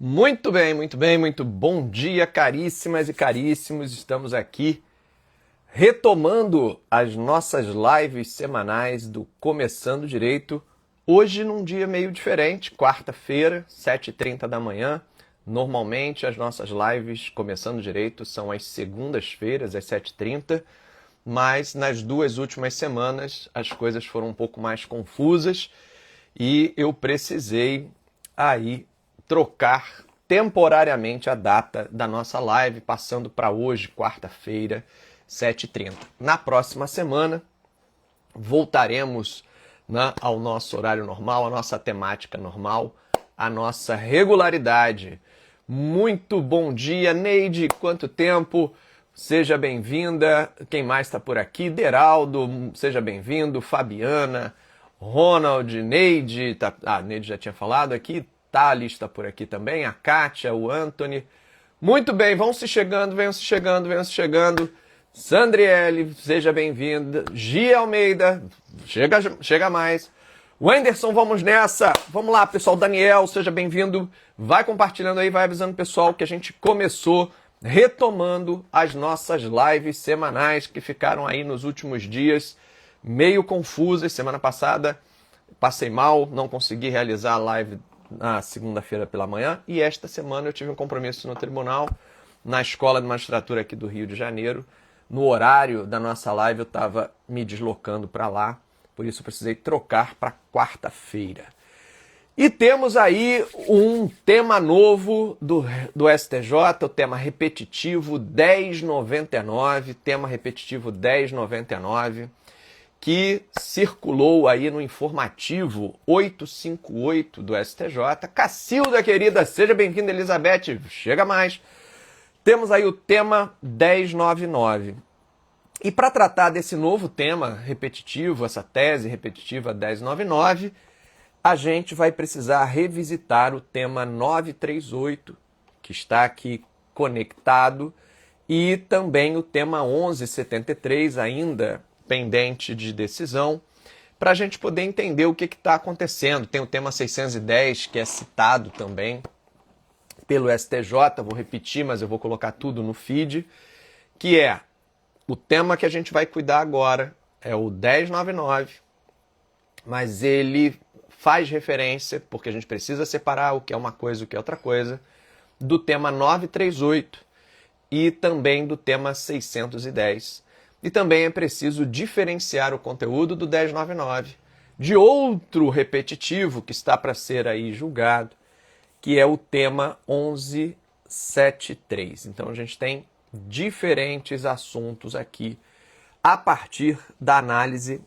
Muito bem, muito bem, muito bom dia, caríssimas e caríssimos. Estamos aqui retomando as nossas lives semanais do Começando Direito. Hoje num dia meio diferente, quarta-feira, 7h30 da manhã. Normalmente as nossas lives Começando Direito são às segundas-feiras, às 7h30. Mas nas duas últimas semanas as coisas foram um pouco mais confusas e eu precisei aí trocar temporariamente a data da nossa live, passando para hoje, quarta-feira, 7h30. Na próxima semana, voltaremos, né, ao nosso horário normal, à nossa temática normal, à nossa regularidade. Muito bom dia, Neide, quanto tempo? Seja bem-vinda. Quem mais está por aqui? Deraldo, seja bem-vindo. Fabiana, Ronald, Neide, Neide já tinha falado aqui. Thales está por aqui também, a Kátia, o Anthony. Muito bem, vão se chegando, venham se chegando, venham se chegando. Sandriele, seja bem-vinda. Gia Almeida, chega mais. Wenderson, vamos nessa. Vamos lá, pessoal. Daniel, seja bem-vindo. Vai compartilhando aí, vai avisando o pessoal que a gente começou retomando as nossas lives semanais que ficaram aí nos últimos dias meio confusas. Semana passada passei mal, não consegui realizar a live na segunda-feira pela manhã, e esta semana eu tive um compromisso no tribunal, na Escola de Magistratura aqui do Rio de Janeiro. No horário da nossa live eu estava me deslocando para lá, por isso eu precisei trocar para quarta-feira. E temos aí um tema novo do STJ, o tema repetitivo 1099, tema repetitivo 1099, que circulou aí no informativo 858 do STJ. Cacilda, querida, seja bem-vinda, Elizabeth, chega mais. Temos aí o tema 1099. E para tratar desse novo tema repetitivo, essa tese repetitiva 1099, a gente vai precisar revisitar o tema 938, que está aqui conectado, e também o tema 1173, ainda pendente de decisão, para a gente poder entender o que está acontecendo. Tem o tema 610, que é citado também pelo STJ, vou repetir, mas eu vou colocar tudo no feed, que é o tema que a gente vai cuidar agora, é o 1099, mas ele faz referência, porque a gente precisa separar o que é uma coisa e o que é outra coisa, do tema 938 e também do tema 610. E também é preciso diferenciar o conteúdo do 1099 de outro repetitivo que está para ser aí julgado, que é o tema 1173. Então a gente tem diferentes assuntos aqui a partir da análise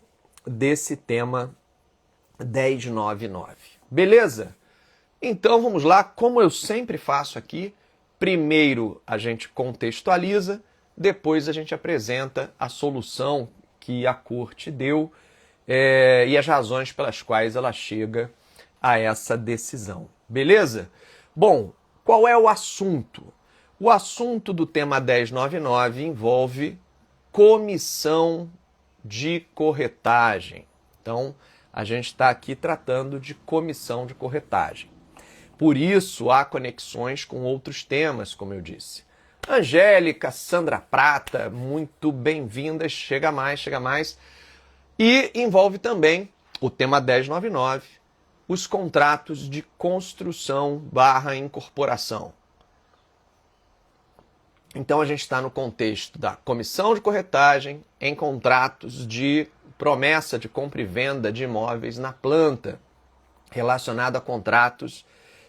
desse tema 1099. Beleza? Então vamos lá, como eu sempre faço aqui, primeiro a gente contextualiza, depois a gente apresenta a solução que a corte deu e as razões pelas quais ela chega a essa decisão. Beleza? Bom, qual é o assunto? O assunto do tema 1099 envolve comissão de corretagem. Então, a gente está aqui tratando de comissão de corretagem. Por isso, há conexões com outros temas, como eu disse. Angélica, Sandra Prata, muito bem-vindas, chega mais, chega mais. E envolve também o tema 1099, os contratos de construção / incorporação. Então a gente está no contexto da comissão de corretagem em contratos de promessa de compra e venda de imóveis na planta, relacionado a contratos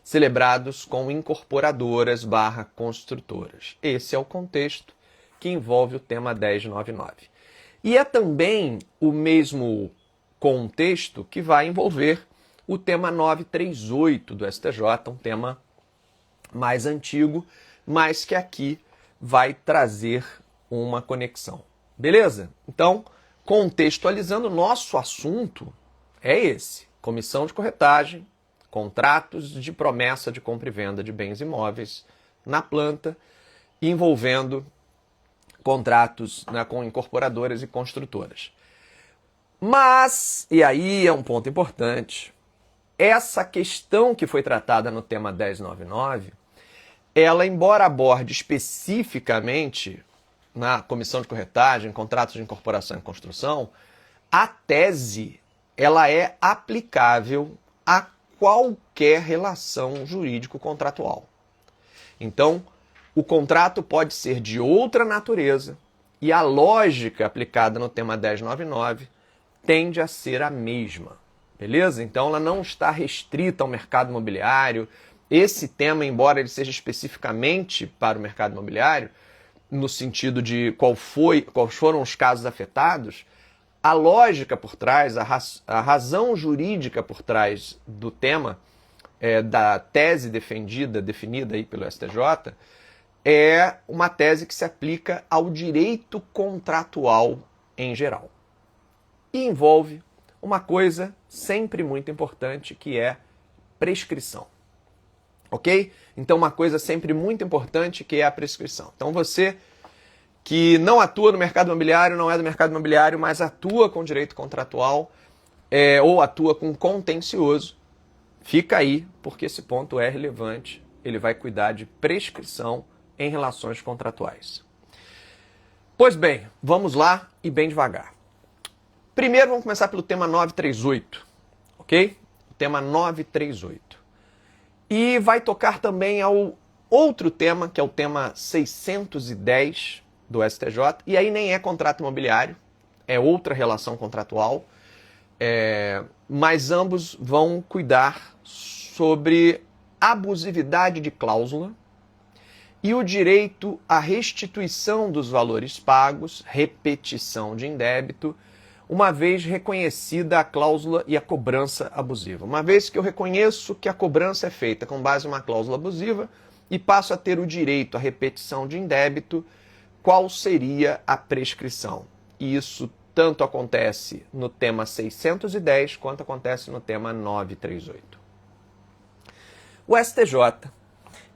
celebrados com incorporadoras / construtoras. Esse é o contexto que envolve o tema 1099. E é também o mesmo contexto que vai envolver o tema 938 do STJ, um tema mais antigo, mas que aqui vai trazer uma conexão. Beleza? Então, contextualizando, nosso assunto é esse: comissão de corretagem, contratos de promessa de compra e venda de bens imóveis na planta, envolvendo contratos, né, com incorporadoras e construtoras. Mas, e aí é um ponto importante, essa questão que foi tratada no tema 1099, ela, embora aborde especificamente na comissão de corretagem, contratos de incorporação e construção, a tese ela é aplicável a qualquer relação jurídico-contratual. Então, o contrato pode ser de outra natureza e a lógica aplicada no tema 1099 tende a ser a mesma, beleza? Então, ela não está restrita ao mercado imobiliário. Esse tema, embora ele seja especificamente para o mercado imobiliário, no sentido de quais foram os casos afetados, a lógica por trás, a razão jurídica por trás do tema, da tese definida aí pelo STJ, é uma tese que se aplica ao direito contratual em geral. E envolve uma coisa sempre muito importante, que é prescrição. Ok? Então, uma coisa sempre muito importante, que é a prescrição. Então, você que não atua no mercado imobiliário, não é do mercado imobiliário, mas atua com direito contratual ou atua com contencioso, fica aí, porque esse ponto é relevante. Ele vai cuidar de prescrição em relações contratuais. Pois bem, vamos lá e bem devagar. Primeiro, vamos começar pelo tema 938, ok? O tema 938. E vai tocar também ao outro tema, que é o tema 610 do STJ, e aí nem é contrato imobiliário, é outra relação contratual, mas ambos vão cuidar sobre abusividade de cláusula e o direito à restituição dos valores pagos, repetição de indébito, uma vez reconhecida a cláusula e a cobrança abusiva. Uma vez que eu reconheço que a cobrança é feita com base em uma cláusula abusiva e passo a ter o direito à repetição de indébito, qual seria a prescrição? E isso tanto acontece no tema 610 quanto acontece no tema 938. O STJ,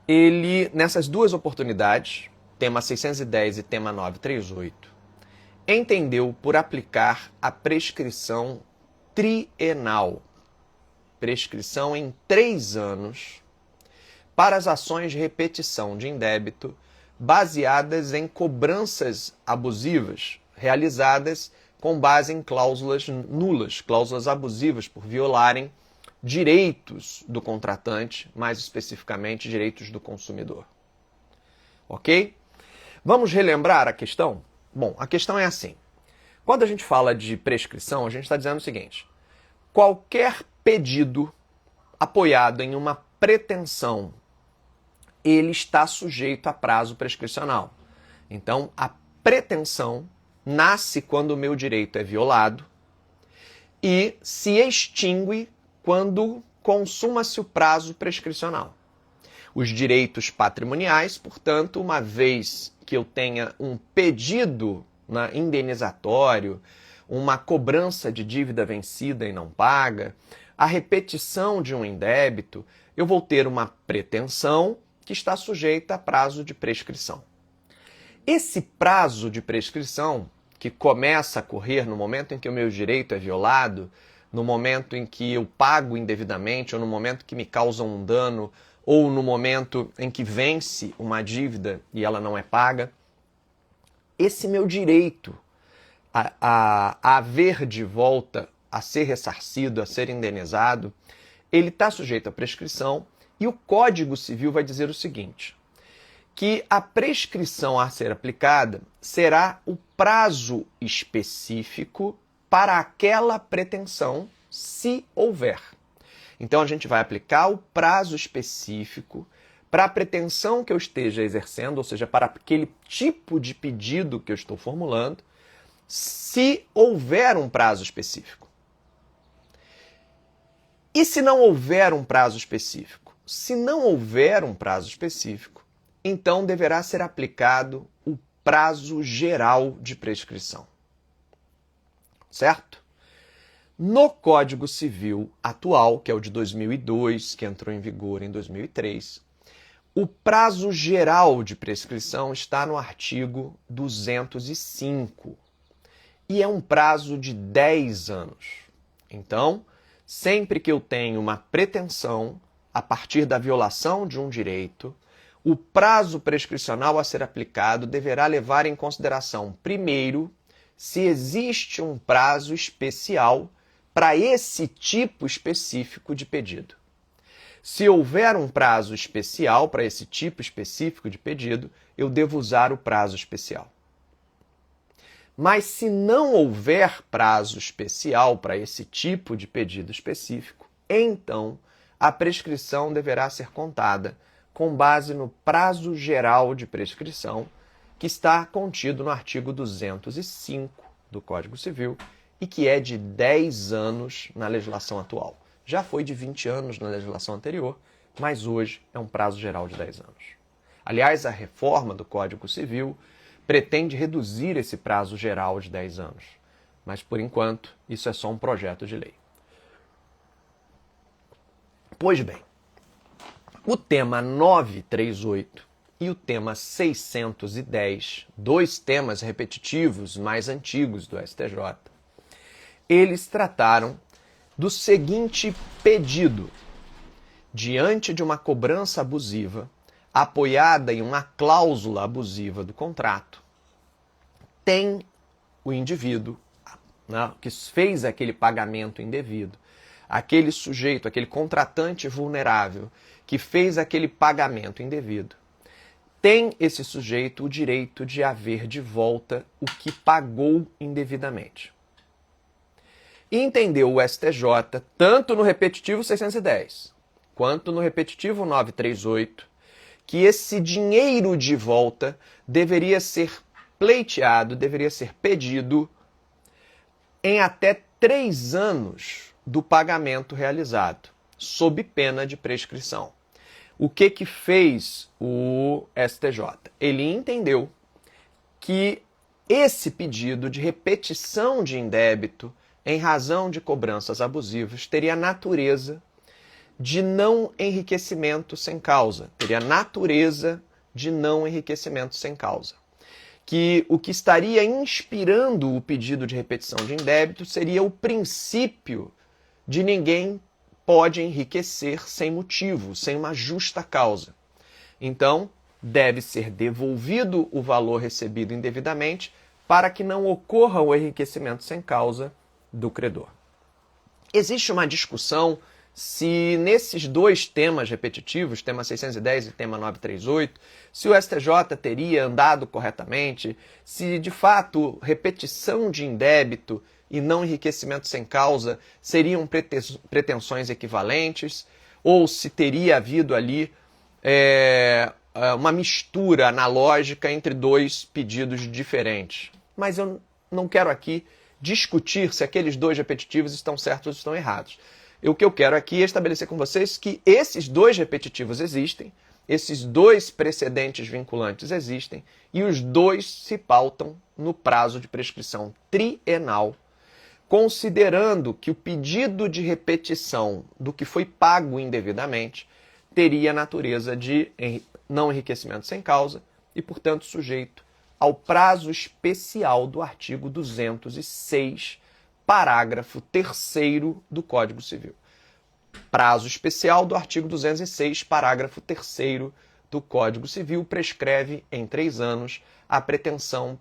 ele, nessas duas oportunidades, tema 610 e tema 938, entendeu por aplicar a prescrição trienal, prescrição em 3 anos, para as ações de repetição de indébito baseadas em cobranças abusivas, realizadas com base em cláusulas nulas, cláusulas abusivas por violarem direitos do contratante, mais especificamente direitos do consumidor. Ok? Vamos relembrar a questão? Bom, a questão é assim. Quando a gente fala de prescrição, a gente está dizendo o seguinte: qualquer pedido apoiado em uma pretensão, ele está sujeito a prazo prescricional. Então, a pretensão nasce quando o meu direito é violado e se extingue quando consuma-se o prazo prescricional. Os direitos patrimoniais, portanto, uma vez que eu tenha um pedido indenizatório, uma cobrança de dívida vencida e não paga, a repetição de um indébito, eu vou ter uma pretensão que está sujeita a prazo de prescrição. Esse prazo de prescrição, que começa a correr no momento em que o meu direito é violado, no momento em que eu pago indevidamente, ou no momento que me causam um dano, ou no momento em que vence uma dívida e ela não é paga, esse meu direito a haver de volta, a ser ressarcido, a ser indenizado, ele está sujeito à prescrição. E o Código Civil vai dizer o seguinte, que a prescrição a ser aplicada será o prazo específico para aquela pretensão, se houver. Então, a gente vai aplicar o prazo específico para a pretensão que eu esteja exercendo, ou seja, para aquele tipo de pedido que eu estou formulando, se houver um prazo específico. E se não houver um prazo específico? Se não houver um prazo específico, então deverá ser aplicado o prazo geral de prescrição. Certo? No Código Civil atual, que é o de 2002, que entrou em vigor em 2003, o prazo geral de prescrição está no artigo 205 e é um prazo de 10 anos. Então, Sempre que eu tenho uma pretensão a partir da violação de um direito, o prazo prescricional a ser aplicado deverá levar em consideração, primeiro, se existe um prazo especial para esse tipo específico de pedido. Se houver um prazo especial para esse tipo específico de pedido, eu devo usar o prazo especial. Mas se não houver prazo especial para esse tipo de pedido específico, então a prescrição deverá ser contada com base no prazo geral de prescrição que está contido no artigo 205 do Código Civil e que é de 10 anos na legislação atual. Já foi de 20 anos na legislação anterior, mas hoje é um prazo geral de 10 anos. Aliás, a reforma do Código Civil pretende reduzir esse prazo geral de 10 anos, mas por enquanto isso é só um projeto de lei. Pois bem, o tema 938 e o tema 610, dois temas repetitivos mais antigos do STJ, eles trataram do seguinte pedido: diante de uma cobrança abusiva, apoiada em uma cláusula abusiva do contrato, tem o indivíduo, né, que fez aquele pagamento indevido, aquele sujeito, aquele contratante vulnerável que fez aquele pagamento indevido, tem esse sujeito o direito de haver de volta o que pagou indevidamente. E entendeu o STJ, tanto no repetitivo 610, quanto no repetitivo 938, que esse dinheiro de volta deveria ser pleiteado, deveria ser pedido em até 3 anos do pagamento realizado, sob pena de prescrição. O que fez o STJ? Ele entendeu que esse pedido de repetição de indébito em razão de cobranças abusivas teria natureza de não enriquecimento sem causa. Teria natureza de não enriquecimento sem causa. Que o que estaria inspirando o pedido de repetição de indébito seria o princípio de ninguém pode enriquecer sem motivo, sem uma justa causa. Então, deve ser devolvido o valor recebido indevidamente para que não ocorra o enriquecimento sem causa do credor. Existe uma discussão se nesses dois temas repetitivos, tema 610 e tema 938, se o STJ teria andado corretamente, se de fato repetição de indébito e não enriquecimento sem causa seriam pretensões equivalentes, ou se teria havido ali uma mistura analógica entre dois pedidos diferentes. Mas eu não quero aqui discutir se aqueles dois repetitivos estão certos ou estão errados. O que eu quero aqui é estabelecer com vocês que esses dois repetitivos existem, esses dois precedentes vinculantes existem, e os dois se pautam no prazo de prescrição trienal, considerando que o pedido de repetição do que foi pago indevidamente teria natureza de não enriquecimento sem causa e, portanto, sujeito ao prazo especial do artigo 206, parágrafo 3º do Código Civil. Prazo especial do artigo 206, parágrafo 3º do Código Civil prescreve em 3 anos a pretensão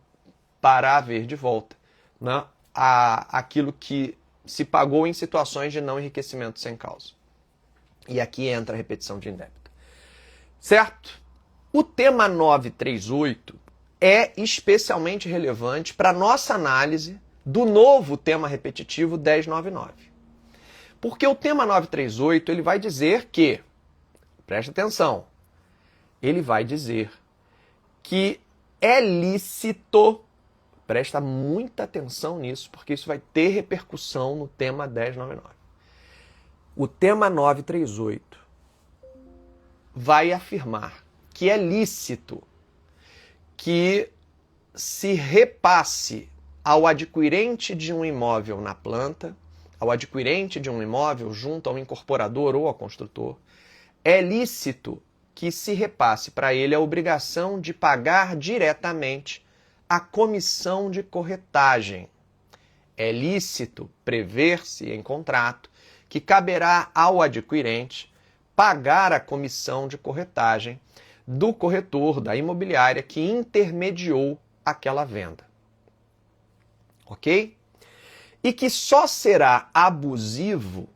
para haver de volta, né, aquilo que se pagou em situações de não enriquecimento sem causa. E aqui entra a repetição de indébito. Certo? O tema 938 é especialmente relevante para a nossa análise do novo tema repetitivo 1099. Porque o tema 938 ele vai dizer que, presta atenção, ele vai dizer que é lícito, presta muita atenção nisso, porque isso vai ter repercussão no tema 1099. O tema 938 vai afirmar que é lícito que se repasse ao adquirente de um imóvel na planta, ao adquirente de um imóvel junto ao incorporador ou ao construtor, é lícito que se repasse para ele a obrigação de pagar diretamente a comissão de corretagem. É lícito prever-se em contrato que caberá ao adquirente pagar a comissão de corretagem do corretor, da imobiliária que intermediou aquela venda. Ok? E que só será abusivo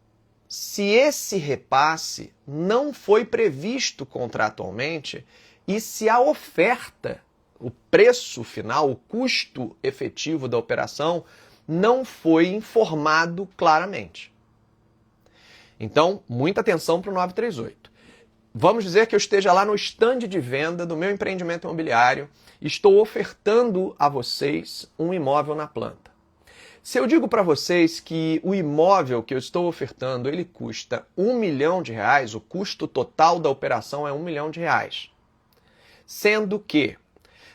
se esse repasse não foi previsto contratualmente e se a oferta, o preço final, o custo efetivo da operação não foi informado claramente. Então, muita atenção para o 938. Vamos dizer que eu esteja lá no stand de venda do meu empreendimento imobiliário e estou ofertando a vocês um imóvel na planta. Se eu digo para vocês que o imóvel que eu estou ofertando, ele custa R$1 milhão, o custo total da operação é R$1 milhão, sendo que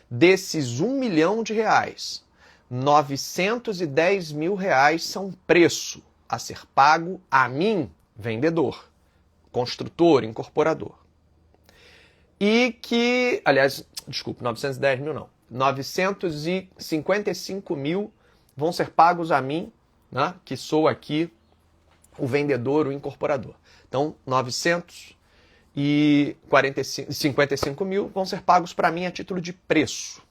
desses R$1 milhão, R$910 mil são preço a ser pago a mim, vendedor, construtor, incorporador. E que, aliás, desculpe, 910 mil não, 955 mil vão ser pagos a mim, né, que sou aqui o vendedor, o incorporador. Então, 955 mil vão ser pagos para mim a título de preço.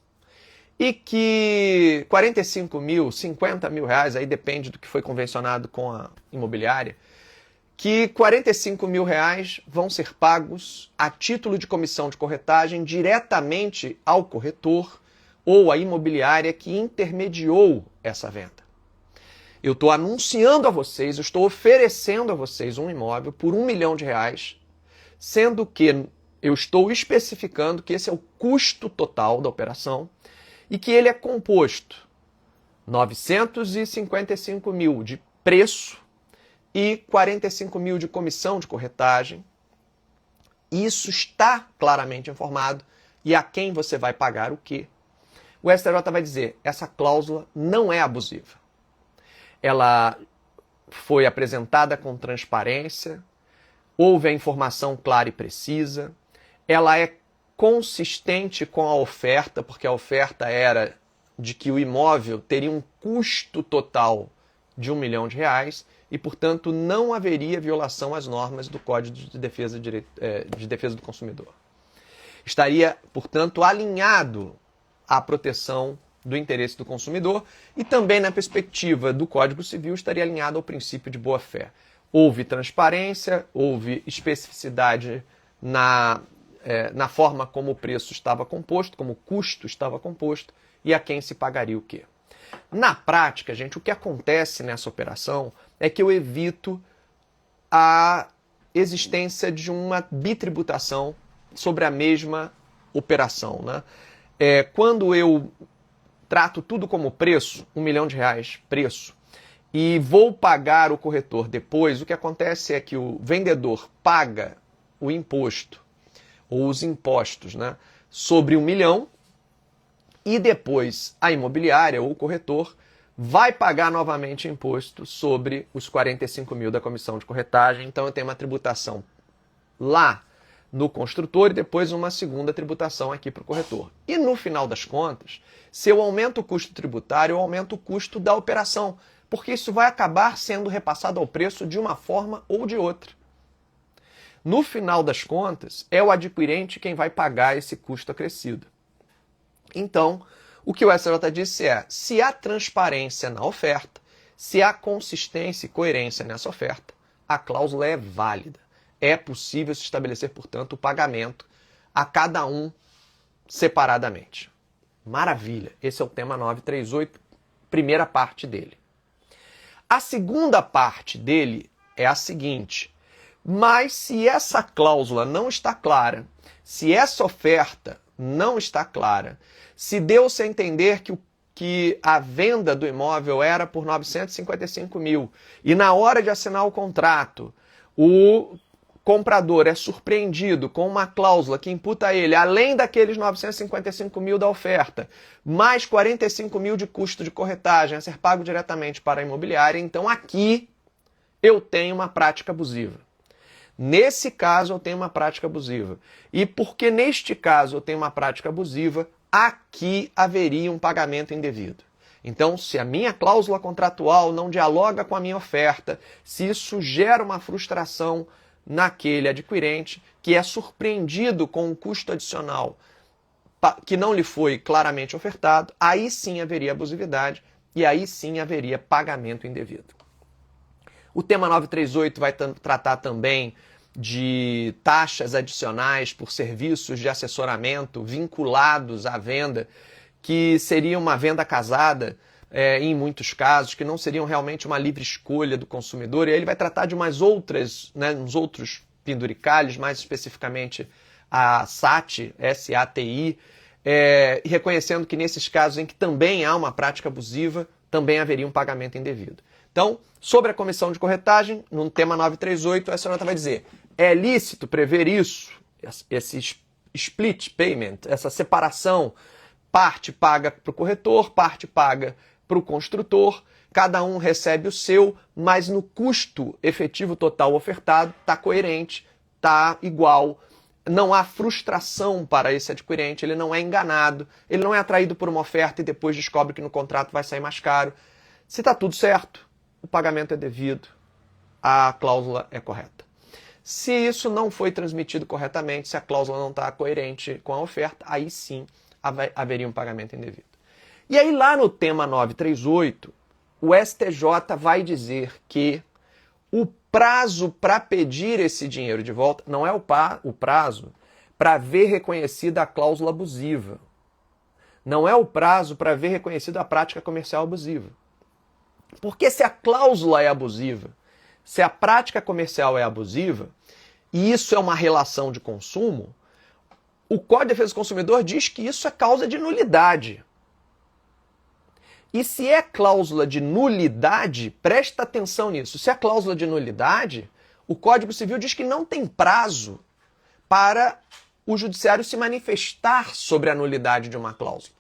E que 45 mil, 50 mil reais, aí depende do que foi convencionado com a imobiliária, que 45 mil reais vão ser pagos a título de comissão de corretagem diretamente ao corretor ou à imobiliária que intermediou essa venda. Eu estou anunciando a vocês, eu estou oferecendo a vocês um imóvel por R$1 milhão, sendo que eu estou especificando que esse é o custo total da operação e que ele é composto 955 mil de preço e 45 mil de comissão de corretagem. Isso está claramente informado e a quem você vai pagar o quê. O STJ vai dizer, essa cláusula não é abusiva. Ela foi apresentada com transparência, houve a informação clara e precisa, ela é consistente com a oferta, porque a oferta era de que o imóvel teria um custo total de R$1 milhão e, portanto, não haveria violação às normas do Código de Defesa do Consumidor. Estaria, portanto, alinhado à proteção do interesse do consumidor e também, na perspectiva do Código Civil, estaria alinhado ao princípio de boa-fé. Houve transparência, houve especificidade na forma como o preço estava composto, como o custo estava composto e a quem se pagaria o quê. Na prática, gente, o que acontece nessa operação é que eu evito a existência de uma bitributação sobre a mesma operação, né? Quando eu trato tudo como preço, R$1 milhão preço, e vou pagar o corretor depois, o que acontece é que o vendedor paga o imposto, ou os impostos, né, sobre R$1 milhão, e depois a imobiliária ou o corretor vai pagar novamente imposto sobre os 45 mil da comissão de corretagem. Então eu tenho uma tributação lá no construtor e depois uma segunda tributação aqui para o corretor. E no final das contas, se eu aumento o custo tributário, eu aumento o custo da operação, porque isso vai acabar sendo repassado ao preço de uma forma ou de outra. No final das contas, é o adquirente quem vai pagar esse custo acrescido. Então, o que o STJ disse é, se há transparência na oferta, se há consistência e coerência nessa oferta, a cláusula é válida. É possível se estabelecer, portanto, o pagamento a cada um separadamente. Maravilha! Esse é o tema 938, primeira parte dele. A segunda parte dele é a seguinte, mas se essa cláusula não está clara, se essa oferta não está clara, se deu-se a entender que a venda do imóvel era por 955 mil e na hora de assinar o contrato, o comprador é surpreendido com uma cláusula que imputa a ele, além daqueles 955 mil da oferta, mais 45 mil de custo de corretagem a ser pago diretamente para a imobiliária, então aqui eu tenho uma prática abusiva. Nesse caso eu tenho uma prática abusiva. E porque neste caso eu tenho uma prática abusiva, aqui haveria um pagamento indevido. Então, se a minha cláusula contratual não dialoga com a minha oferta, se isso gera uma frustração naquele adquirente que é surpreendido com um custo adicional que não lhe foi claramente ofertado, aí sim haveria abusividade e aí sim haveria pagamento indevido. O tema 938 vai tratar também de taxas adicionais por serviços de assessoramento vinculados à venda, que seria uma venda casada, em muitos casos, que não seriam realmente uma livre escolha do consumidor. E aí ele vai tratar de umas outras, uns outros penduricalhos, mais especificamente a SATI, S-A-T-I, e reconhecendo que nesses casos em que também há uma prática abusiva, também haveria um pagamento indevido. Então, sobre a comissão de corretagem, no tema 938, a senhora vai dizer, é lícito prever isso, esse split payment, essa separação, parte paga para o corretor, parte paga para o construtor, cada um recebe o seu, mas no custo efetivo total ofertado está coerente, está igual, não há frustração para esse adquirente, ele não é enganado, ele não é atraído por uma oferta e depois descobre que no contrato vai sair mais caro. Se está tudo certo, o pagamento é devido, a cláusula é correta. Se isso não foi transmitido corretamente, se a cláusula não está coerente com a oferta, aí sim haveria um pagamento indevido. E aí lá no tema 938, o STJ vai dizer que o prazo para pedir esse dinheiro de volta não é o prazo para ver reconhecida a cláusula abusiva. Não é o prazo para ver reconhecida a prática comercial abusiva. Porque se a cláusula é abusiva, se a prática comercial é abusiva, e isso é uma relação de consumo, o Código de Defesa do Consumidor diz que isso é causa de nulidade. E se é cláusula de nulidade, presta atenção nisso, se é cláusula de nulidade, o Código Civil diz que não tem prazo para o judiciário se manifestar sobre a nulidade de uma cláusula.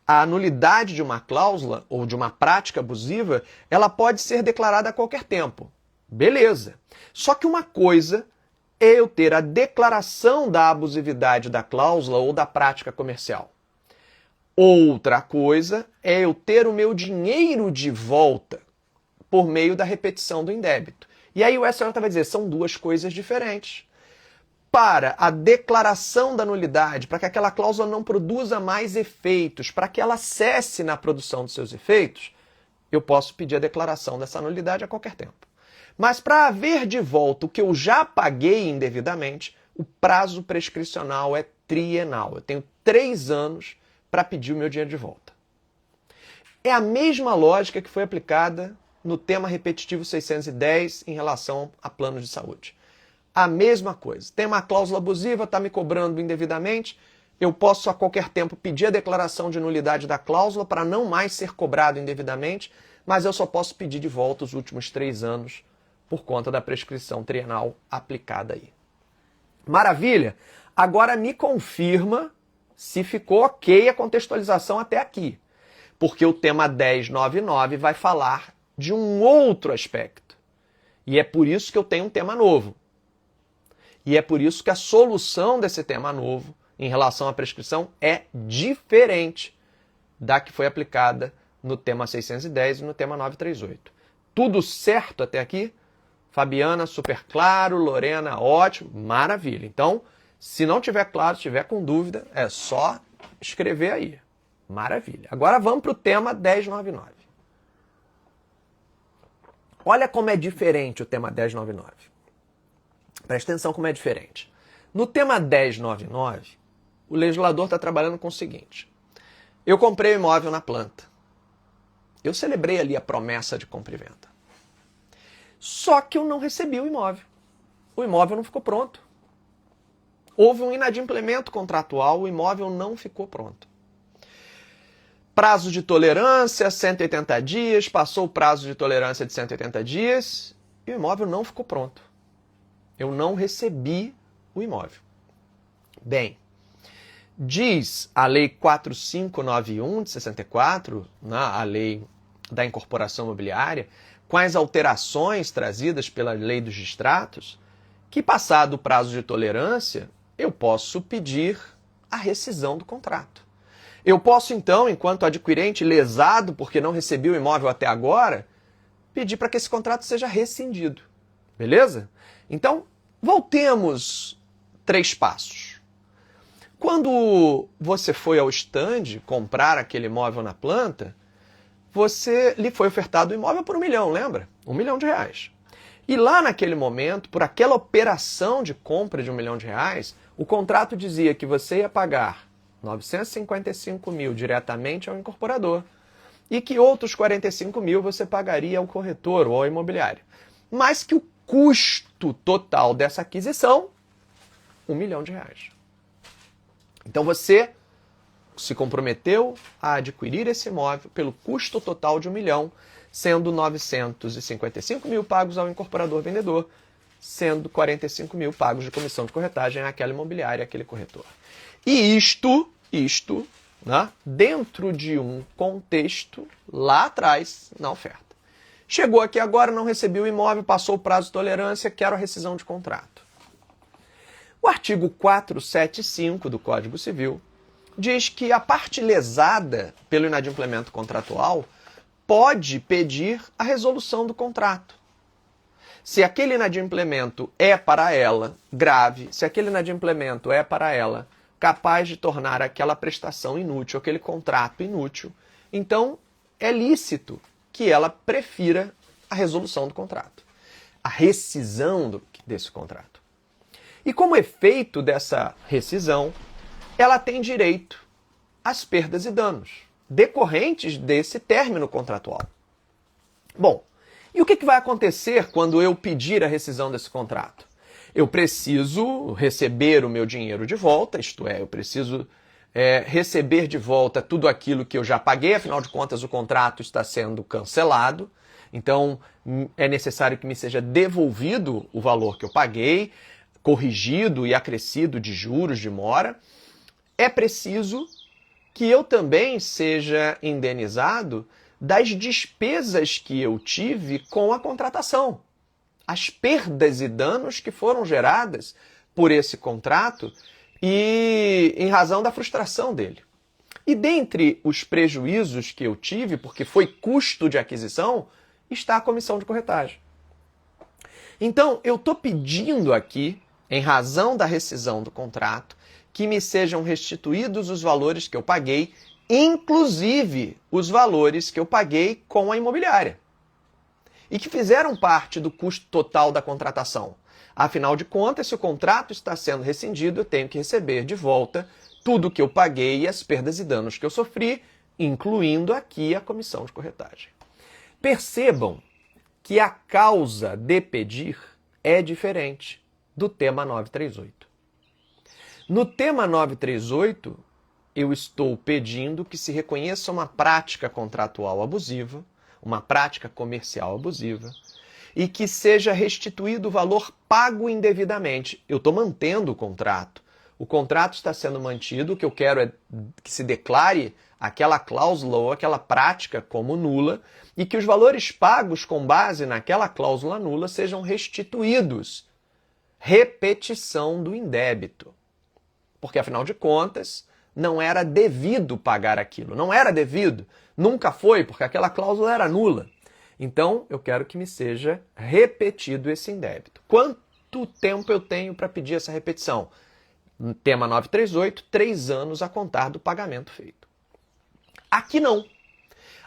A nulidade de uma cláusula ou de uma prática abusiva, ela pode ser declarada a qualquer tempo. Beleza. Só que uma coisa é eu ter a declaração da abusividade da cláusula ou da prática comercial. Outra coisa é eu ter o meu dinheiro de volta por meio da repetição do indébito. E aí o STJ vai dizer, são duas coisas diferentes. Para a declaração da nulidade, para que aquela cláusula não produza mais efeitos, para que ela cesse na produção dos seus efeitos, eu posso pedir a declaração dessa nulidade a qualquer tempo. Mas para haver de volta o que eu já paguei indevidamente, o prazo prescricional é trienal. Eu tenho 3 anos para pedir o meu dinheiro de volta. É a mesma lógica que foi aplicada no tema repetitivo 610 em relação a planos de saúde. A mesma coisa. Tem uma cláusula abusiva, está me cobrando indevidamente, eu posso a qualquer tempo pedir a declaração de nulidade da cláusula para não mais ser cobrado indevidamente, mas eu só posso pedir de volta os últimos 3 anos por conta da prescrição trienal aplicada aí. Maravilha? Agora me confirma se ficou ok a contextualização até aqui. Porque o tema 1099 vai falar de um outro aspecto. E é por isso que eu tenho um tema novo. E é por isso que a solução desse tema novo, em relação à prescrição, é diferente da que foi aplicada no tema 610 e no tema 938. Tudo certo até aqui? Fabiana, super claro. Lorena, ótimo. Maravilha. Então, se não tiver claro, se tiver com dúvida, é só escrever aí. Maravilha. Agora vamos para o tema 1099. Olha como é diferente o tema 1099. Presta atenção como é diferente. No tema 1099, o legislador está trabalhando com o seguinte. Eu comprei o imóvel na planta. Eu celebrei ali a promessa de compra e venda. Só que eu não recebi o imóvel. O imóvel não ficou pronto. Houve um inadimplemento contratual, o imóvel não ficou pronto. Prazo de tolerância, 180 dias, passou o prazo de tolerância de 180 dias e o imóvel não ficou pronto. Eu não recebi o imóvel. Bem, diz a Lei 4591 de 64, a Lei da Incorporação Imobiliária, com as alterações trazidas pela Lei dos Distratos, que passado o prazo de tolerância, eu posso pedir a rescisão do contrato. Eu posso então, enquanto adquirente lesado porque não recebi o imóvel até agora, pedir para que esse contrato seja rescindido. Beleza? Então, voltemos 3 passos. Quando você foi ao stand comprar aquele imóvel na planta, lhe foi ofertado o imóvel por R$1 milhão, lembra? R$1 milhão. E lá naquele momento, por aquela operação de compra de R$1 milhão, o contrato dizia que você ia pagar 955 mil diretamente ao incorporador e que outros 45 mil você pagaria ao corretor ou ao imobiliário. Mas que o custo total dessa aquisição, R$1 milhão. Então você se comprometeu a adquirir esse imóvel pelo custo total de R$1 milhão, sendo 955 mil pagos ao incorporador vendedor, sendo 45 mil pagos de comissão de corretagem àquela imobiliária, àquele corretor. E isto, né, dentro de um contexto lá atrás na oferta. Chegou aqui agora, não recebeu o imóvel, passou o prazo de tolerância, quero a rescisão de contrato. O artigo 475 do Código Civil diz que a parte lesada pelo inadimplemento contratual pode pedir a resolução do contrato. Se aquele inadimplemento é para ela grave, se aquele inadimplemento é para ela capaz de tornar aquela prestação inútil, aquele contrato inútil, então é lícito que ela prefira a resolução do contrato, a rescisão desse contrato. E como efeito dessa rescisão, ela tem direito às perdas e danos decorrentes desse término contratual. Bom, e o que vai acontecer quando eu pedir a rescisão desse contrato? Eu preciso receber o meu dinheiro de volta, isto é, eu preciso receber de volta tudo aquilo que eu já paguei, afinal de contas o contrato está sendo cancelado, então é necessário que me seja devolvido o valor que eu paguei, corrigido e acrescido de juros de mora. É preciso que eu também seja indenizado das despesas que eu tive com a contratação. As perdas e danos que foram geradas por esse contrato e em razão da frustração dele. E dentre os prejuízos que eu tive, porque foi custo de aquisição, está a comissão de corretagem. Então, eu estou pedindo aqui, em razão da rescisão do contrato, que me sejam restituídos os valores que eu paguei, inclusive os valores que eu paguei com a imobiliária, e que fizeram parte do custo total da contratação. Afinal de contas, se o contrato está sendo rescindido, eu tenho que receber de volta tudo que eu paguei e as perdas e danos que eu sofri, incluindo aqui a comissão de corretagem. Percebam que a causa de pedir é diferente do tema 938. No tema 938, eu estou pedindo que se reconheça uma prática contratual abusiva, uma prática comercial abusiva, e que seja restituído o valor pago indevidamente. Eu estou mantendo o contrato. O contrato está sendo mantido, o que eu quero é que se declare aquela cláusula ou aquela prática como nula e que os valores pagos com base naquela cláusula nula sejam restituídos. Repetição do indébito. Porque, afinal de contas, não era devido pagar aquilo. Não era devido. Nunca foi, porque aquela cláusula era nula. Então, eu quero que me seja repetido esse indébito. Quanto tempo eu tenho para pedir essa repetição? No tema 938, 3 anos a contar do pagamento feito. Aqui não.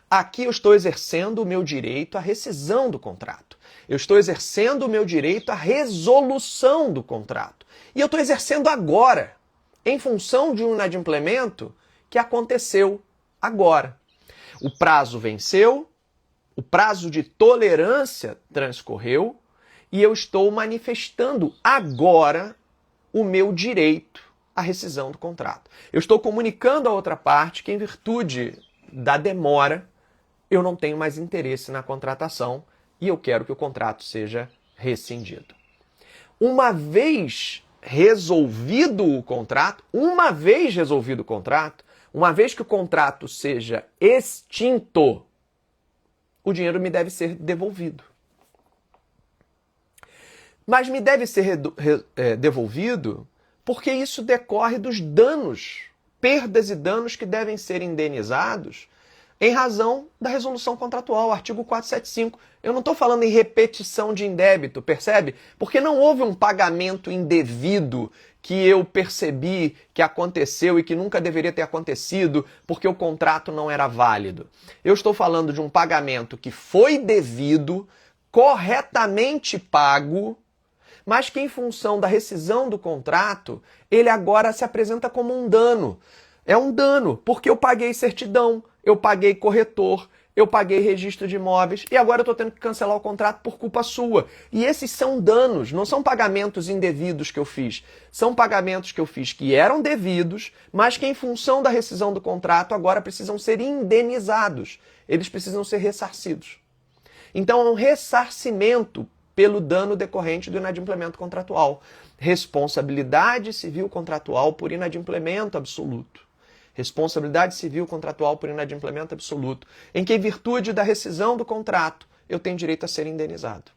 Aqui eu estou exercendo o meu direito à rescisão do contrato. Eu estou exercendo o meu direito à resolução do contrato. E eu estou exercendo agora, em função de um inadimplemento que aconteceu agora. O prazo venceu, o prazo de tolerância transcorreu e eu estou manifestando agora o meu direito à rescisão do contrato. Eu estou comunicando à outra parte que, em virtude da demora, eu não tenho mais interesse na contratação e eu quero que o contrato seja rescindido. Uma vez resolvido o contrato, uma vez que o contrato seja extinto, o dinheiro me deve ser devolvido. Mas me deve ser devolvido porque isso decorre dos danos perdas e danos que devem ser indenizados em razão da resolução contratual, artigo 475. Eu não estou falando em repetição de indébito, percebe? Porque não houve um pagamento indevido que eu percebi que aconteceu e que nunca deveria ter acontecido porque o contrato não era válido. Eu estou falando de um pagamento que foi devido, corretamente pago, mas que em função da rescisão do contrato, ele agora se apresenta como um dano. É um dano, porque eu paguei certidão, eu paguei corretor, eu paguei registro de imóveis e agora eu estou tendo que cancelar o contrato por culpa sua. E esses são danos, não são pagamentos indevidos que eu fiz. São pagamentos que eu fiz que eram devidos, mas que em função da rescisão do contrato agora precisam ser indenizados. Eles precisam ser ressarcidos. Então é um ressarcimento pelo dano decorrente do inadimplemento contratual. Responsabilidade civil contratual por inadimplemento absoluto. Responsabilidade civil contratual por inadimplemento absoluto, em que, em virtude da rescisão do contrato, eu tenho direito a ser indenizado.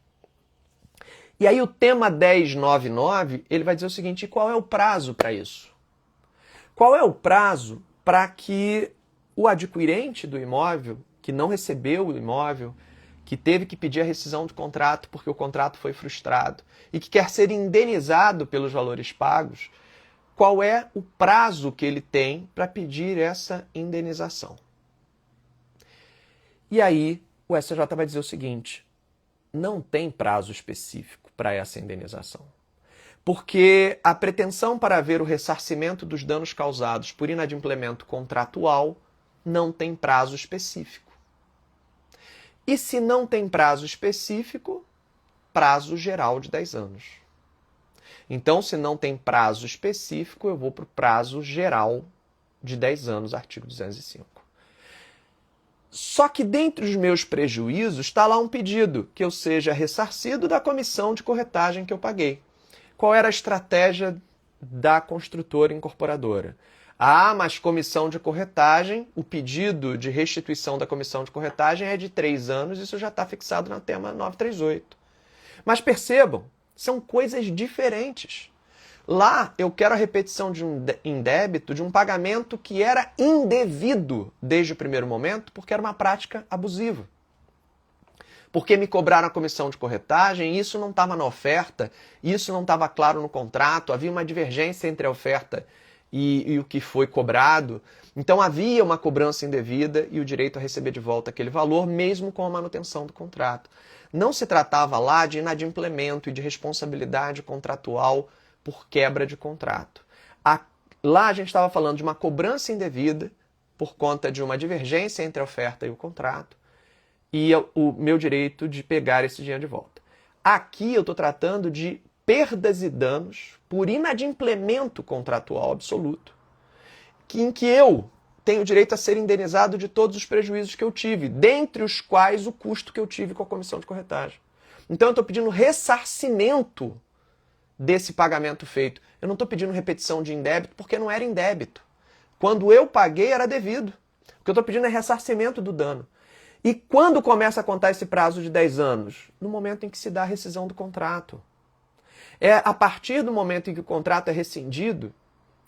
E aí o tema 1099, ele vai dizer o seguinte: e qual é o prazo para isso? Qual é o prazo para que o adquirente do imóvel, que não recebeu o imóvel, que teve que pedir a rescisão do contrato porque o contrato foi frustrado e que quer ser indenizado pelos valores pagos, qual é o prazo que ele tem para pedir essa indenização? E aí o STJ vai dizer o seguinte: não tem prazo específico para essa indenização. Porque a pretensão para haver o ressarcimento dos danos causados por inadimplemento contratual não tem prazo específico. E se não tem prazo específico, prazo geral de 10 anos. Então, se não tem prazo específico, eu vou para o prazo geral de 10 anos, artigo 205. Só que dentre os meus prejuízos está lá um pedido que eu seja ressarcido da comissão de corretagem que eu paguei. Qual era a estratégia da construtora incorporadora? Ah, mas comissão de corretagem, o pedido de restituição da comissão de corretagem é de 3 anos, isso já está fixado na tema 938. Mas percebam, são coisas diferentes. Lá eu quero a repetição de um indébito, de um pagamento que era indevido desde o primeiro momento, porque era uma prática abusiva. Porque me cobraram a comissão de corretagem, isso não estava na oferta, isso não estava claro no contrato, havia uma divergência entre a oferta e o que foi cobrado. Então havia uma cobrança indevida e o direito a receber de volta aquele valor, mesmo com a manutenção do contrato. Não se tratava lá de inadimplemento e de responsabilidade contratual por quebra de contrato. Lá a gente estava falando de uma cobrança indevida por conta de uma divergência entre a oferta e o contrato e o meu direito de pegar esse dinheiro de volta. Aqui eu estou tratando de perdas e danos por inadimplemento contratual absoluto, em que eu tenho direito a ser indenizado de todos os prejuízos que eu tive, dentre os quais o custo que eu tive com a comissão de corretagem. Então eu estou pedindo ressarcimento desse pagamento feito. Eu não estou pedindo repetição de indébito porque não era indébito. Quando eu paguei era devido. O que eu estou pedindo é ressarcimento do dano. E quando começa a contar esse prazo de 10 anos? No momento em que se dá a rescisão do contrato. É a partir do momento em que o contrato é rescindido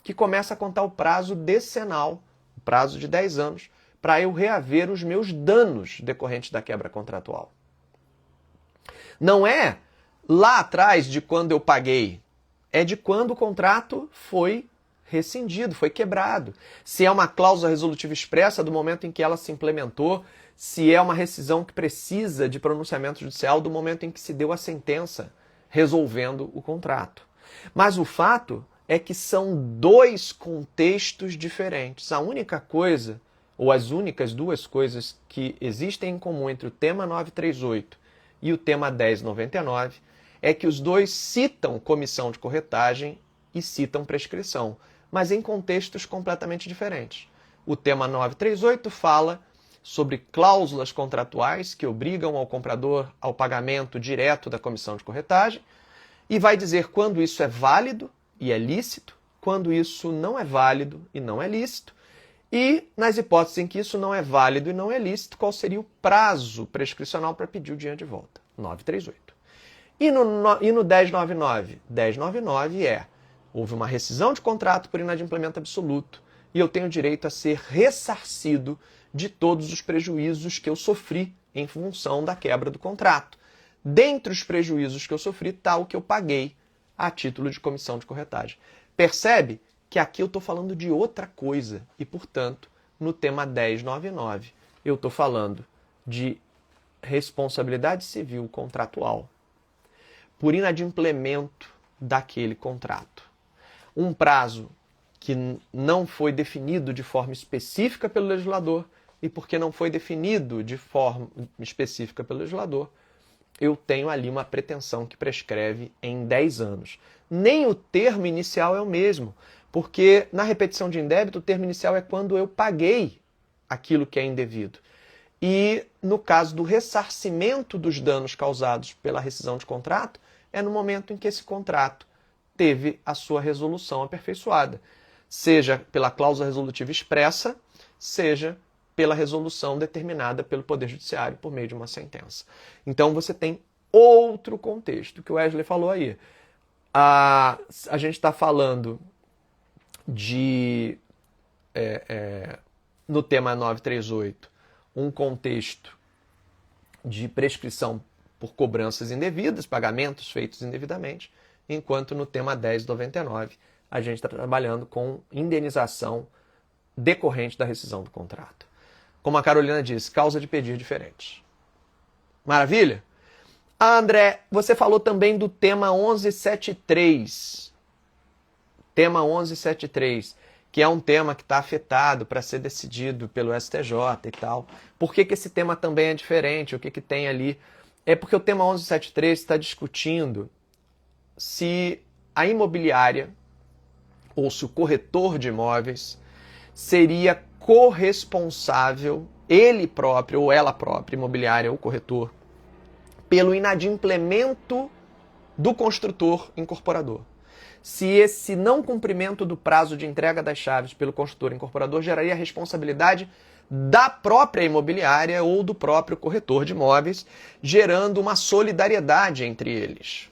que começa a contar o prazo decenal, o prazo de 10 anos, para eu reaver os meus danos decorrentes da quebra contratual. Não é lá atrás de quando eu paguei, é de quando o contrato foi rescindido, foi quebrado. Se é uma cláusula resolutiva expressa do momento em que ela se implementou, se é uma rescisão que precisa de pronunciamento judicial do momento em que se deu a sentença resolvendo o contrato. Mas o fato é que são dois contextos diferentes. A única coisa, ou as únicas duas coisas que existem em comum entre o tema 938 e o tema 1099 é que os dois citam comissão de corretagem e citam prescrição, mas em contextos completamente diferentes. O tema 938 fala sobre cláusulas contratuais que obrigam ao comprador ao pagamento direto da comissão de corretagem e vai dizer quando isso é válido e é lícito, quando isso não é válido e não é lícito, e nas hipóteses em que isso não é válido e não é lícito, qual seria o prazo prescricional para pedir o dinheiro de volta. 938. E no 1099? 1099 houve uma rescisão de contrato por inadimplemento absoluto, e eu tenho direito a ser ressarcido de todos os prejuízos que eu sofri em função da quebra do contrato. Dentre os prejuízos que eu sofri está o que eu paguei a título de comissão de corretagem. Percebe que aqui eu estou falando de outra coisa e, portanto, no tema 1099, eu estou falando de responsabilidade civil contratual por inadimplemento daquele contrato. Um prazo que não foi definido de forma específica pelo legislador e porque não foi definido de forma específica pelo legislador, eu tenho ali uma pretensão que prescreve em 10 anos. Nem o termo inicial é o mesmo, porque na repetição de indébito o termo inicial é quando eu paguei aquilo que é indevido. E no caso do ressarcimento dos danos causados pela rescisão de contrato, é no momento em que esse contrato teve a sua resolução aperfeiçoada, seja pela cláusula resolutiva expressa, seja pela resolução determinada pelo Poder Judiciário por meio de uma sentença. Então você tem outro contexto, que o Wesley falou aí. A gente está falando de, no tema 938, um contexto de prescrição por cobranças indevidas, pagamentos feitos indevidamente, enquanto no tema 1099 a gente está trabalhando com indenização decorrente da rescisão do contrato. Como a Carolina disse, causa de pedir diferente. Maravilha? André, você falou também do tema 1173. Tema 1173, que é um tema que está afetado para ser decidido pelo STJ e tal. Por que esse tema também é diferente? O que tem ali? É porque o tema 1173 está discutindo se a imobiliária ou se o corretor de imóveis seria corresponsável, ele próprio ou ela própria, imobiliária ou corretor, pelo inadimplemento do construtor incorporador. Se esse não cumprimento do prazo de entrega das chaves pelo construtor incorporador geraria a responsabilidade da própria imobiliária ou do próprio corretor de imóveis, gerando uma solidariedade entre eles.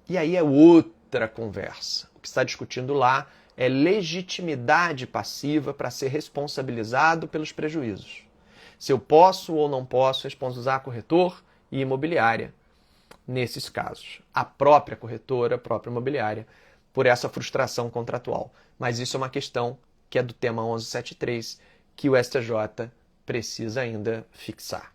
E aí é outra conversa. O que está discutindo lá é legitimidade passiva para ser responsabilizado pelos prejuízos. Se eu posso ou não posso responsabilizar corretor e imobiliária nesses casos. A própria corretora, a própria imobiliária, por essa frustração contratual. Mas isso é uma questão que é do tema 1173, que o STJ precisa ainda fixar.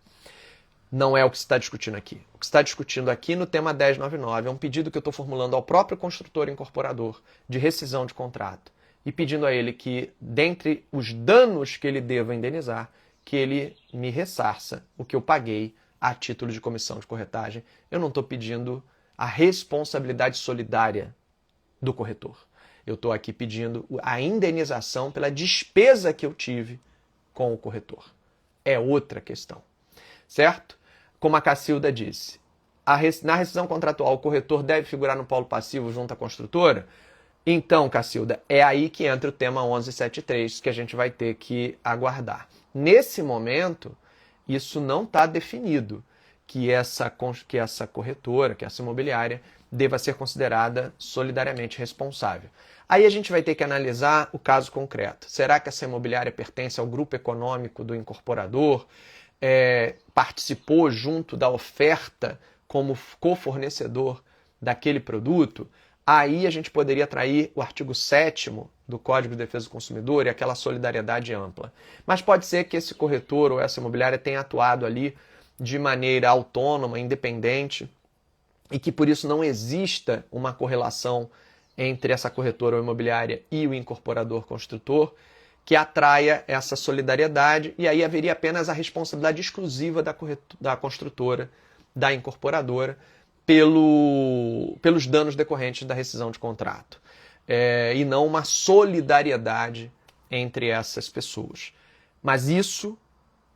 Não é o que se está discutindo aqui. O que se está discutindo aqui no tema 1099 é um pedido que eu estou formulando ao próprio construtor incorporador de rescisão de contrato e pedindo a ele que, dentre os danos que ele deva indenizar, que ele me ressarça o que eu paguei a título de comissão de corretagem. Eu não estou pedindo a responsabilidade solidária do corretor. Eu estou aqui pedindo a indenização pela despesa que eu tive com o corretor. É outra questão. Certo? Como a Cacilda disse, na rescisão contratual o corretor deve figurar no polo passivo junto à construtora? Então, Cacilda, é aí que entra o tema 1173 que a gente vai ter que aguardar. Nesse momento, isso não está definido, que essa corretora, que essa imobiliária, deva ser considerada solidariamente responsável. Aí a gente vai ter que analisar o caso concreto. Será que essa imobiliária pertence ao grupo econômico do incorporador? Participou junto da oferta como cofornecedor daquele produto? Aí a gente poderia atrair o artigo 7º do Código de Defesa do Consumidor e aquela solidariedade ampla. Mas pode ser que esse corretor ou essa imobiliária tenha atuado ali de maneira autônoma, independente, e que por isso não exista uma correlação entre essa corretora ou imobiliária e o incorporador construtor, que atraia essa solidariedade, e aí haveria apenas a responsabilidade exclusiva da construtora, da incorporadora, pelos danos decorrentes da rescisão de contrato. E não uma solidariedade entre essas pessoas. Mas isso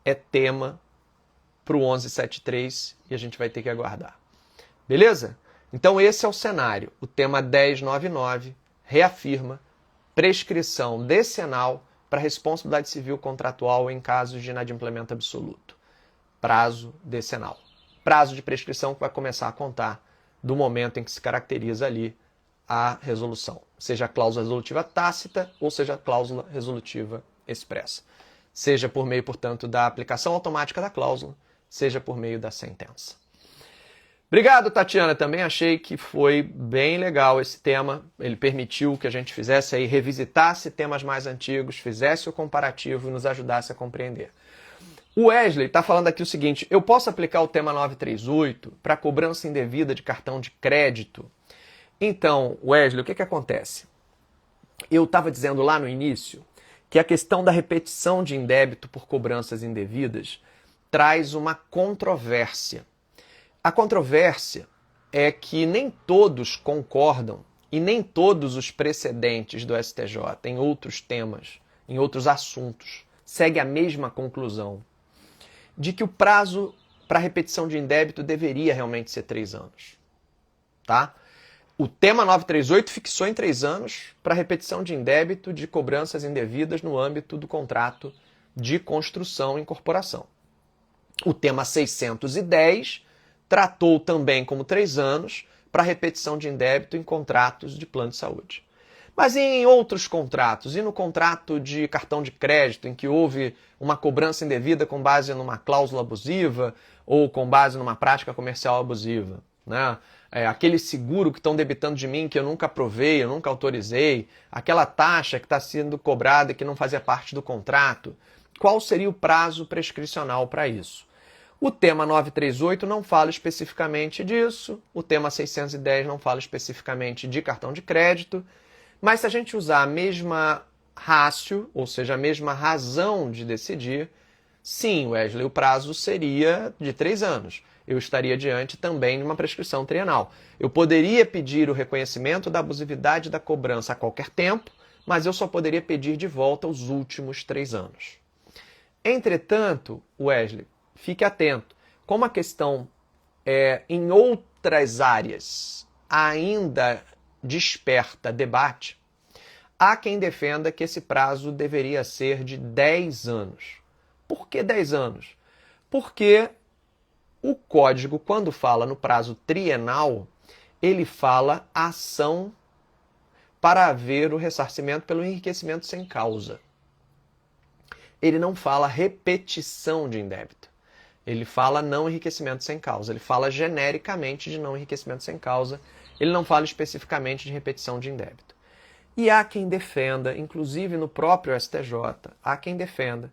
é tema para o 1173 e a gente vai ter que aguardar. Beleza? Então esse é o cenário. O tema 1099 reafirma prescrição decenal para responsabilidade civil contratual em casos de inadimplemento absoluto. Prazo decenal. Prazo de prescrição que vai começar a contar do momento em que se caracteriza ali a resolução, seja a cláusula resolutiva tácita ou seja a cláusula resolutiva expressa. Seja por meio, portanto, da aplicação automática da cláusula, seja por meio da sentença. Obrigado, Tatiana. Também achei que foi bem legal esse tema. Ele permitiu que a gente fizesse aí, revisitasse temas mais antigos, fizesse o comparativo e nos ajudasse a compreender. O Wesley está falando aqui o seguinte: eu posso aplicar o tema 938 para cobrança indevida de cartão de crédito? Então, Wesley, o que acontece? Eu estava dizendo lá no início que a questão da repetição de indébito por cobranças indevidas traz uma controvérsia. A controvérsia é que nem todos concordam e nem todos os precedentes do STJ em outros temas, em outros assuntos, seguem a mesma conclusão de que o prazo para repetição de indébito deveria realmente ser 3 anos. Tá? O tema 938 fixou em 3 anos para repetição de indébito de cobranças indevidas no âmbito do contrato de construção e incorporação. O tema 610 tratou também como 3 anos para repetição de indébito em contratos de plano de saúde. Mas em outros contratos, e no contrato de cartão de crédito, em que houve uma cobrança indevida com base numa cláusula abusiva ou com base numa prática comercial abusiva, né? Aquele seguro que estão debitando de mim que eu nunca aprovei, eu nunca autorizei, aquela taxa que está sendo cobrada e que não fazia parte do contrato, qual seria o prazo prescricional para isso? O tema 938 não fala especificamente disso, o tema 610 não fala especificamente de cartão de crédito, mas se a gente usar a mesma ratio, ou seja, a mesma razão de decidir, sim, Wesley, o prazo seria de 3 anos. Eu estaria diante também de uma prescrição trienal. Eu poderia pedir o reconhecimento da abusividade da cobrança a qualquer tempo, mas eu só poderia pedir de volta os últimos 3 anos. Entretanto, Wesley, fique atento. Como a questão em outras áreas ainda desperta debate, há quem defenda que esse prazo deveria ser de 10 anos. Por que 10 anos? Porque o código, quando fala no prazo trienal, ele fala ação para haver o ressarcimento pelo enriquecimento sem causa. Ele não fala repetição de indébito. Ele fala não enriquecimento sem causa. Ele fala genericamente de não enriquecimento sem causa. Ele não fala especificamente de repetição de indébito. E há quem defenda, inclusive no próprio STJ, há quem defenda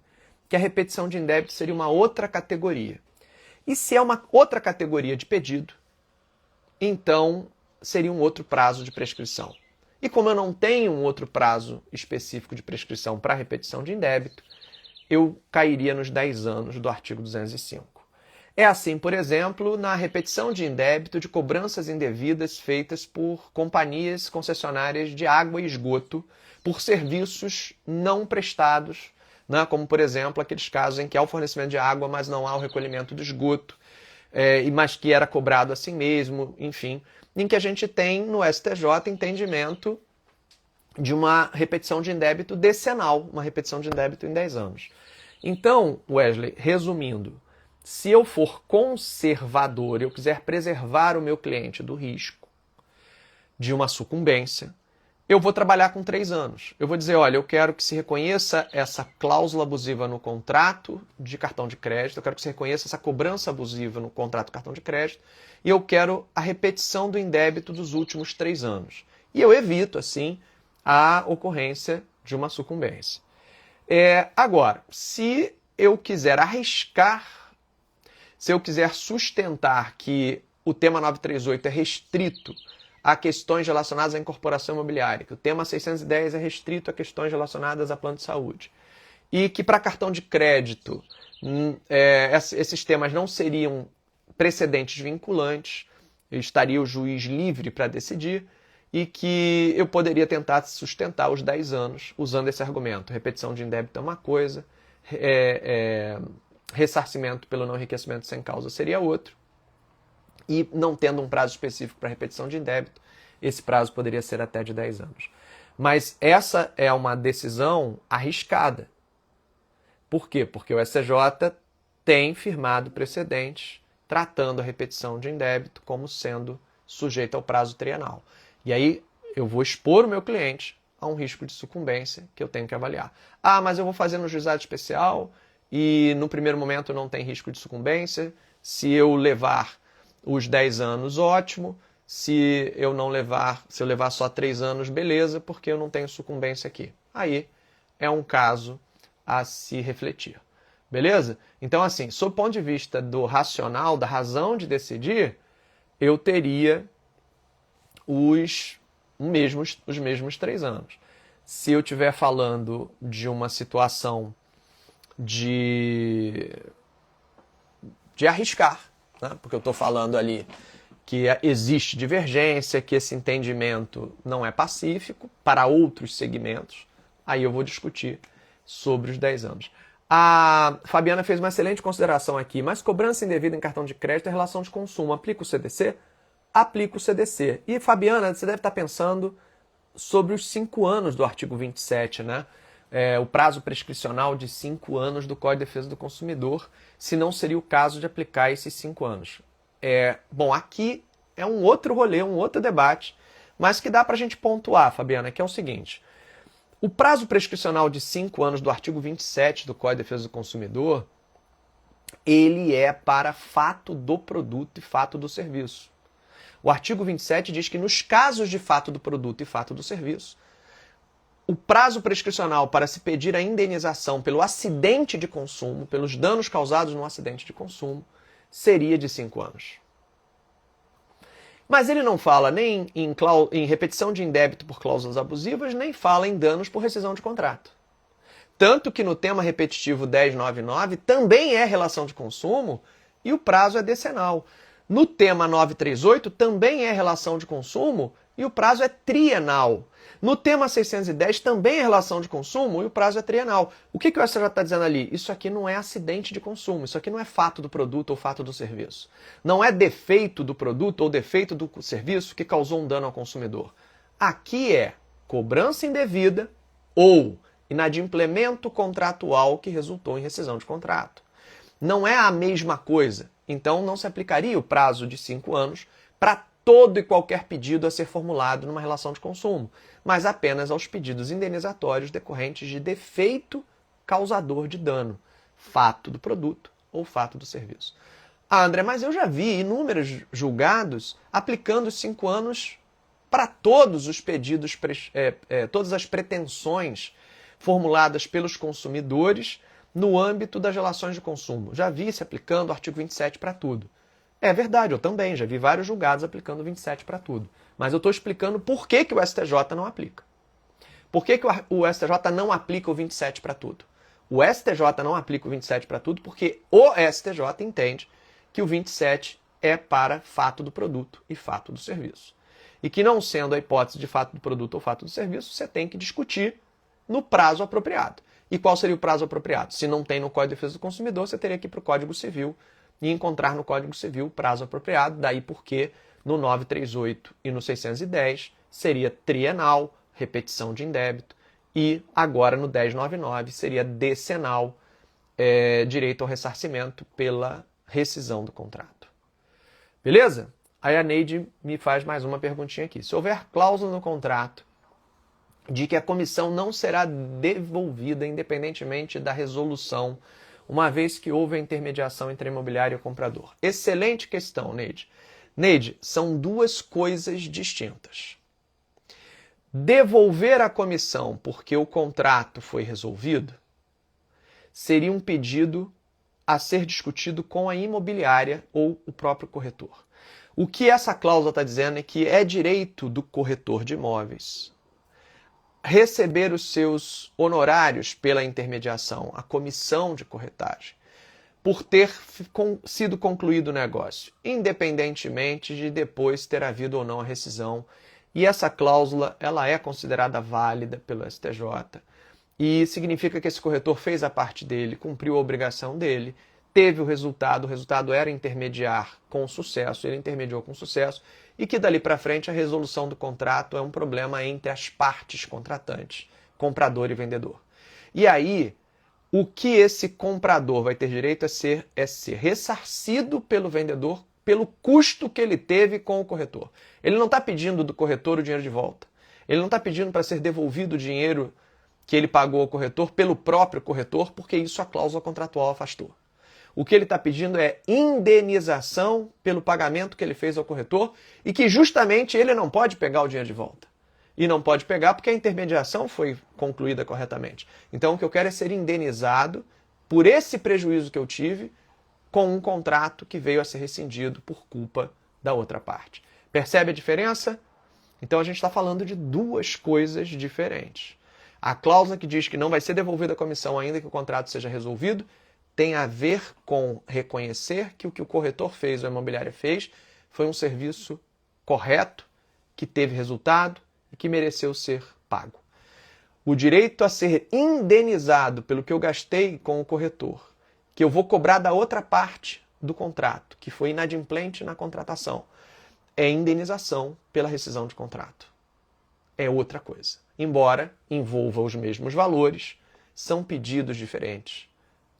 que a repetição de indébito seria uma outra categoria. E se é uma outra categoria de pedido, então seria um outro prazo de prescrição. E como eu não tenho um outro prazo específico de prescrição para repetição de indébito, eu cairia nos 10 anos do artigo 205. É assim, por exemplo, na repetição de indébito de cobranças indevidas feitas por companhias concessionárias de água e esgoto por serviços não prestados, né? Como, por exemplo, aqueles casos em que há o fornecimento de água, mas não há o recolhimento do esgoto, mas que era cobrado assim mesmo, enfim, em que a gente tem no STJ entendimento de uma repetição de indébito decenal, uma repetição de indébito em 10 anos. Então, Wesley, resumindo, se eu for conservador, eu quiser preservar o meu cliente do risco de uma sucumbência, eu vou trabalhar com 3 anos. Eu vou dizer, olha, eu quero que se reconheça essa cláusula abusiva no contrato de cartão de crédito, eu quero que se reconheça essa cobrança abusiva no contrato de cartão de crédito, e eu quero a repetição do indébito dos últimos 3 anos. E eu evito, assim, a ocorrência de uma sucumbência. Agora, se eu quiser arriscar, se eu quiser sustentar que o tema 938 é restrito a questões relacionadas à incorporação imobiliária, que o tema 610 é restrito a questões relacionadas a plano de saúde, e que para cartão de crédito esses temas não seriam precedentes vinculantes, estaria o juiz livre para decidir, e que eu poderia tentar sustentar os 10 anos usando esse argumento. Repetição de indébito é uma coisa, ressarcimento pelo não enriquecimento sem causa seria outro, e não tendo um prazo específico para repetição de indébito, esse prazo poderia ser até de 10 anos. Mas essa é uma decisão arriscada. Por quê? Porque o STJ tem firmado precedentes tratando a repetição de indébito como sendo sujeita ao prazo trienal. E aí eu vou expor o meu cliente a um risco de sucumbência que eu tenho que avaliar. Ah, mas eu vou fazer no juizado especial e no primeiro momento não tem risco de sucumbência. Se eu levar os 10 anos, ótimo. Se eu não levar, se eu levar só 3 anos, beleza, porque eu não tenho sucumbência aqui. Aí é um caso a se refletir. Beleza? Então, assim, sob o ponto de vista do racional, da razão de decidir, eu teria os mesmos 3 anos. Se eu estiver falando de uma situação de arriscar, né? Porque eu estou falando ali que existe divergência, que esse entendimento não é pacífico para outros segmentos, aí eu vou discutir sobre os 10 anos. A Fabiana fez uma excelente consideração aqui, mas cobrança indevida em cartão de crédito é relação de consumo. Aplica o CDC? Aplica o CDC. E, Fabiana, você deve estar pensando sobre os 5 anos do artigo 27, né? O prazo prescricional de 5 anos do Código de Defesa do Consumidor, se não seria o caso de aplicar esses 5 anos. Bom, aqui é um outro rolê, um outro debate, mas que dá para a gente pontuar, Fabiana, que é o seguinte. O prazo prescricional de 5 anos do artigo 27 do Código de Defesa do Consumidor, ele é para fato do produto e fato do serviço. O artigo 27 diz que nos casos de fato do produto e fato do serviço, o prazo prescricional para se pedir a indenização pelo acidente de consumo, pelos danos causados no acidente de consumo, seria de 5 anos. Mas ele não fala nem em repetição de indébito por cláusulas abusivas, nem fala em danos por rescisão de contrato. Tanto que no tema repetitivo 1099 também é relação de consumo e o prazo é decenal. No tema 938 também é relação de consumo e o prazo é trienal. No tema 610 também é relação de consumo e o prazo é trienal. O que o STJ está dizendo ali? Isso aqui não é acidente de consumo, isso aqui não é fato do produto ou fato do serviço. Não é defeito do produto ou defeito do serviço que causou um dano ao consumidor. Aqui é cobrança indevida ou inadimplemento contratual que resultou em rescisão de contrato. Não é a mesma coisa. Então não se aplicaria o prazo de 5 anos para todo e qualquer pedido a ser formulado numa relação de consumo, mas apenas aos pedidos indenizatórios decorrentes de defeito causador de dano, fato do produto ou fato do serviço. Ah, André, mas eu já vi inúmeros julgados aplicando os 5 anos para todos os pedidos, todas as pretensões formuladas pelos consumidores no âmbito das relações de consumo. Já vi se aplicando o artigo 27 para tudo. É verdade, eu também já vi vários julgados aplicando o 27 para tudo. Mas eu estou explicando por que o STJ não aplica. Por que o STJ não aplica o 27 para tudo? O STJ não aplica o 27 para tudo porque o STJ entende que o 27 é para fato do produto e fato do serviço. E que não sendo a hipótese de fato do produto ou fato do serviço, você tem que discutir no prazo apropriado. E qual seria o prazo apropriado? Se não tem no Código de Defesa do Consumidor, você teria que ir para o Código Civil e encontrar no Código Civil o prazo apropriado, daí porque no 938 e no 610 seria trienal, repetição de indébito, e agora no 1099 seria decenal, direito ao ressarcimento pela rescisão do contrato. Beleza? Aí a Neide me faz mais uma perguntinha aqui. Se houver cláusula no contrato de que a comissão não será devolvida independentemente da resolução, uma vez que houve a intermediação entre a imobiliária e o comprador. Excelente questão, Neide. Neide, são duas coisas distintas. Devolver a comissão porque o contrato foi resolvido seria um pedido a ser discutido com a imobiliária ou o próprio corretor. O que essa cláusula está dizendo é que é direito do corretor de imóveis receber os seus honorários pela intermediação, a comissão de corretagem, por ter sido concluído o negócio, independentemente de depois ter havido ou não a rescisão. E essa cláusula ela é considerada válida pelo STJ e significa que esse corretor fez a parte dele, cumpriu a obrigação dele, teve o resultado era intermediar com sucesso, ele intermediou com sucesso, e que dali para frente a resolução do contrato é um problema entre as partes contratantes, comprador e vendedor. E aí, o que esse comprador vai ter direito é ser ressarcido pelo vendedor pelo custo que ele teve com o corretor. Ele não está pedindo do corretor o dinheiro de volta. Ele não está pedindo para ser devolvido o dinheiro que ele pagou ao corretor pelo próprio corretor, porque isso a cláusula contratual afastou. O que ele está pedindo é indenização pelo pagamento que ele fez ao corretor e que justamente ele não pode pegar o dinheiro de volta. E não pode pegar porque a intermediação foi concluída corretamente. Então o que eu quero é ser indenizado por esse prejuízo que eu tive com um contrato que veio a ser rescindido por culpa da outra parte. Percebe a diferença? Então a gente está falando de duas coisas diferentes. A cláusula que diz que não vai ser devolvida a comissão ainda que o contrato seja resolvido tem a ver com reconhecer que o corretor fez, ou a imobiliária fez, foi um serviço correto, que teve resultado e que mereceu ser pago. O direito a ser indenizado pelo que eu gastei com o corretor, que eu vou cobrar da outra parte do contrato, que foi inadimplente na contratação, é indenização pela rescisão de contrato. É outra coisa. Embora envolva os mesmos valores, são pedidos diferentes,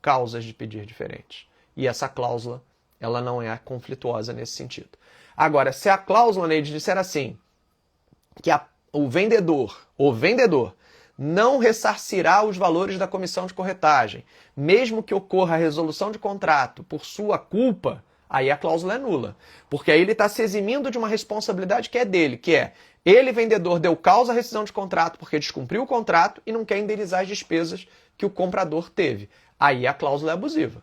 causas de pedir diferentes. E essa cláusula, ela não é conflituosa nesse sentido. Agora, se a cláusula, Neide, disser assim, que o vendedor não ressarcirá os valores da comissão de corretagem, mesmo que ocorra a resolução de contrato por sua culpa, aí a cláusula é nula. Porque aí ele está se eximindo de uma responsabilidade que é dele, que é ele, vendedor, deu causa à rescisão de contrato porque descumpriu o contrato e não quer indenizar as despesas que o comprador teve. Aí a cláusula é abusiva.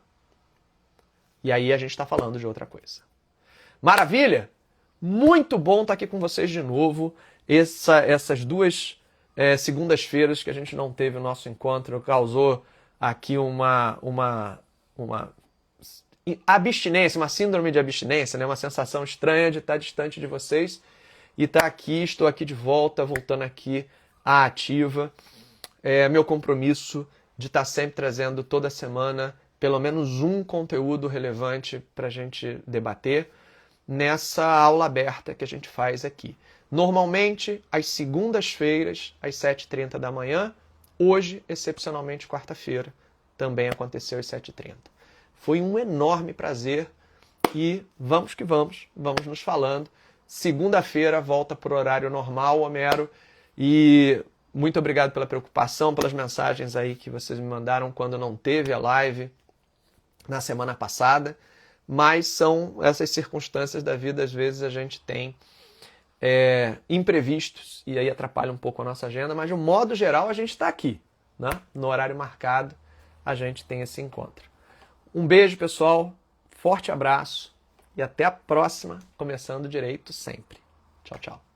E aí a gente está falando de outra coisa. Maravilha? Muito bom estar aqui com vocês de novo. Essas duas segundas-feiras que a gente não teve o nosso encontro causou aqui uma abstinência, uma síndrome de abstinência, né? Uma sensação estranha de estar distante de vocês. E estou aqui de volta, voltando aqui à ativa. É meu compromisso de estar sempre trazendo toda semana pelo menos um conteúdo relevante para a gente debater nessa aula aberta que a gente faz aqui. Normalmente, às segundas-feiras, às 7h30 da manhã. Hoje, excepcionalmente, quarta-feira, também aconteceu às 7h30. Foi um enorme prazer e vamos que vamos nos falando. Segunda-feira volta para o horário normal, Homero, e muito obrigado pela preocupação, pelas mensagens aí que vocês me mandaram quando não teve a live na semana passada, mas são essas circunstâncias da vida, às vezes a gente tem imprevistos e aí atrapalha um pouco a nossa agenda, mas de um modo geral a gente está aqui, né? No horário marcado a gente tem esse encontro. Um beijo, pessoal, forte abraço e até a próxima, Começando Direito sempre. Tchau, tchau.